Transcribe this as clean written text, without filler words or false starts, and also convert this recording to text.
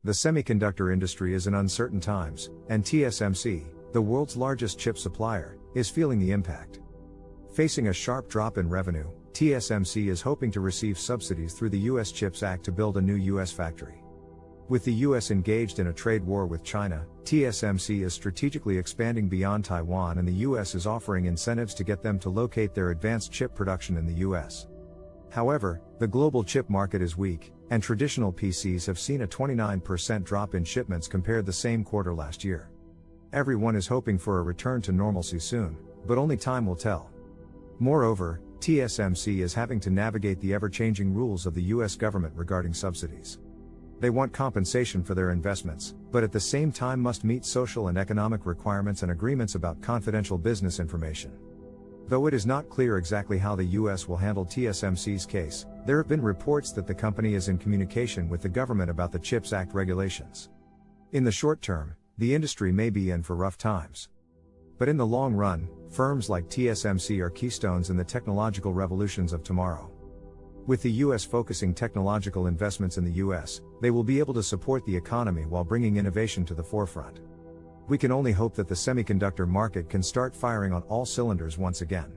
The semiconductor industry is in uncertain times, and TSMC, the world's largest chip supplier, is feeling the impact. Facing a sharp drop in revenue, TSMC is hoping to receive subsidies through the U.S. CHIPS Act to build a new U.S. factory. With the U.S. engaged in a trade war with China, TSMC is strategically expanding beyond Taiwan, and the U.S. is offering incentives to get them to locate their advanced chip production in the U.S. However, the global chip market is weak, and traditional PCs have seen a 29% drop in shipments compared the same quarter last year. Everyone is hoping for a return to normalcy soon, but only time will tell. Moreover, TSMC is having to navigate the ever-changing rules of the U.S. government regarding subsidies. They want compensation for their investments, but at the same time must meet social and economic requirements and agreements about confidential business information. Though it is not clear exactly how the U.S. will handle TSMC's case, there have been reports that the company is in communication with the government about the CHIPS Act regulations. In the short term, the industry may be in for rough times. But in the long run, firms like TSMC are keystones in the technological revolutions of tomorrow. With the U.S. focusing technological investments in the U.S., they will be able to support the economy while bringing innovation to the forefront. We can only hope that the semiconductor market can start firing on all cylinders once again.